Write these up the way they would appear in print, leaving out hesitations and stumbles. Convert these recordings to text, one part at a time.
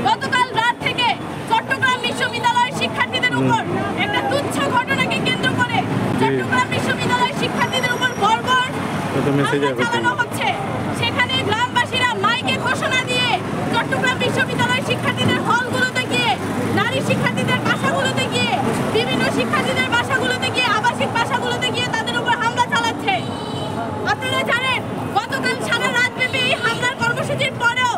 গতকাল রাত থেকে চট্টগ্রাম বিশ্ববিদ্যালয়ের শিক্ষার্থীদের উপর একটা তুচ্ছ ঘটনাকে কেন্দ্র করে চট্টগ্রাম বিশ্ববিদ্যালয়ের শিক্ষার্থীদের উপর বর্বর হামলা চালানো হচ্ছে। সেখানে গ্রামবাসীরা মাইকে ঘোষণা দিয়ে চট্টগ্রাম বিশ্ববিদ্যালয়ের শিক্ষার্থীদের হলগুলোতে গিয়ে, নারী শিক্ষার্থীদের বাসাগুলোতে গিয়ে, বিভিন্ন শিক্ষার্থীদের বাসাগুলোতে গিয়ে, আবাসিক বাসাগুলোতে গিয়ে তাদের উপর হামলা চালাচ্ছে। আপনারা জানেন গতকাল সারা রাত ব্যাপী এই হামলার কর্মসূচির পরেও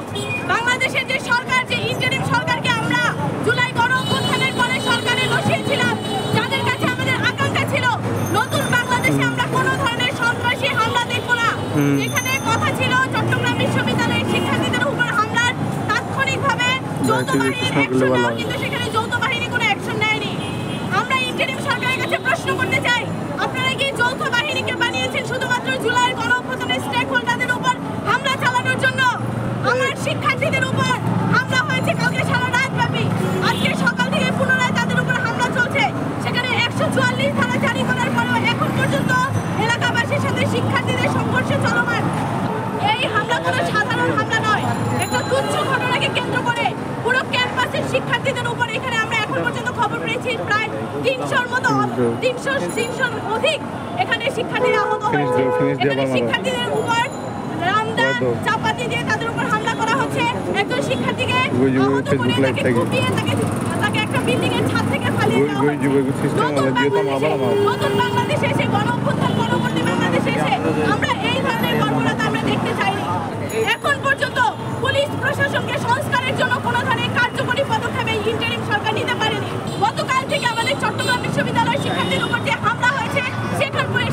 বাংলাদেশের যে সরকার, যে ইন্টারিম সরকারকে আমরা জুলাই গণঅভ্যুত্থানের পরে সরকারে বসিয়েছিলাম, যাদের কাছে আমাদের আকাঙ্ক্ষা ছিল নতুন বাংলাদেশে আমরা কোনো ধরনের সন্ত্রাসী হামলা দেখব না, যেখানে কথা ছিল চট্টগ্রাম বিশ্ববিদ্যালয়ের শিক্ষার্থীদের উপর হামলার তাৎক্ষণিকভাবে যৌথ বাহিনীর অ্যাকশন নেওয়া, কিন্তু সেখানে যৌথ বাহিনী কোনো অ্যাকশন নেয়নি। আমরা ইন্টারিম সরকারের কাছে প্রশ্ন করতে চাই, আপনারা কি যৌথ বাহিনীকে বানিয়েছেন শুধুমাত্র জুলাই গণঅভ্যুত্থানের স্টেক হোল্ডারদের উপর হামলা চালানোর জন্য? আমার শিক্ষার্থীদের উপর হামলা হয়েছে কালকে সারা রাত ব্যাপী, আজকে সকাল থেকে পুনরায় তাদের উপর হামলা চলছে। সেখানে 144 ধারা জারি করার পরেও এখন পর্যন্ত এলাকাবাসীর সাথে শিক্ষার্থীদের সংঘর্ষ চলমান। এই হামলা কোনো সাধারণ হামলা নয়, একটা তুচ্ছ ঘটনাকে কেন্দ্র করে পুরো ক্যাম্পাসের শিক্ষার্থীদের উপর এখানে আমরা এখন পর্যন্ত খবর পেয়েছি প্রায় 300-র মতো, 300 অধিক এখানে শিক্ষার্থীরা আহত হয়েছে। এখানে শিক্ষার্থীদের উপর রামদা চাপাতি দিয়ে তাদের উপর হামলা করা হচ্ছে। একজন শিক্ষার্থীকে আহত করে তাকে কুপিয়ে তাকে একটা বিল্ডিং এর ছাদ থেকে ফালিয়ে দেওয়া হচ্ছে। নতুন বাংলাদেশে এসে গণঅভ্যুত্থান পরবর্তী বাংলাদেশে এসে আমরা এই ধরনের বর্বরতা আমরা দেখতে চাইনি। এখন পর্যন্ত পুলিশ প্রশাসনকে সংস্কারের জন্য কোনো ধরনের কার্যকরী পদক্ষেপ এই ইন্টারিম সরকার নিতে পারেনি। গতকাল থেকে আমাদের চট্টগ্রাম বিশ্ববিদ্যালয়ের শিক্ষার্থীদের উপর যে হামলা হয়েছে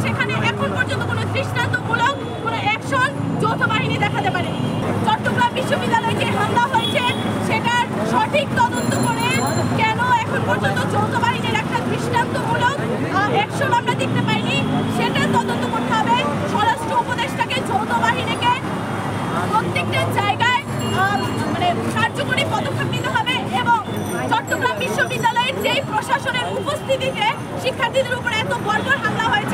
সেখানে এখন পর্যন্ত কোনো দৃষ্টান্তমূলক কোনো অ্যাকশন যৌথ বাহিনী দেখাতে পারেনি। চট্টগ্রাম বিশ্ববিদ্যালয়ে যে হামলা হয়েছে সেটার সঠিক তদন্ত করে কেন এখন পর্যন্ত যৌথ বাহিনীর একটা দৃষ্টান্তমূলক অ্যাকশন আমরা দেখতে পাইনি, সেটা তদন্ত করতে হবে। স্বরাষ্ট্র উপদেষ্টাকে, যৌথ বাহিনীকে প্রত্যেকটা জায়গায় মানে কার্যকরী পদক্ষেপ নিতে হবে এবং চট্টগ্রাম বিশ্ববিদ্যালয়ের যেই প্রশাসনের উপস্থিতিতে শিক্ষার্থীদের উপর এত বর্বর হামলা হয়েছে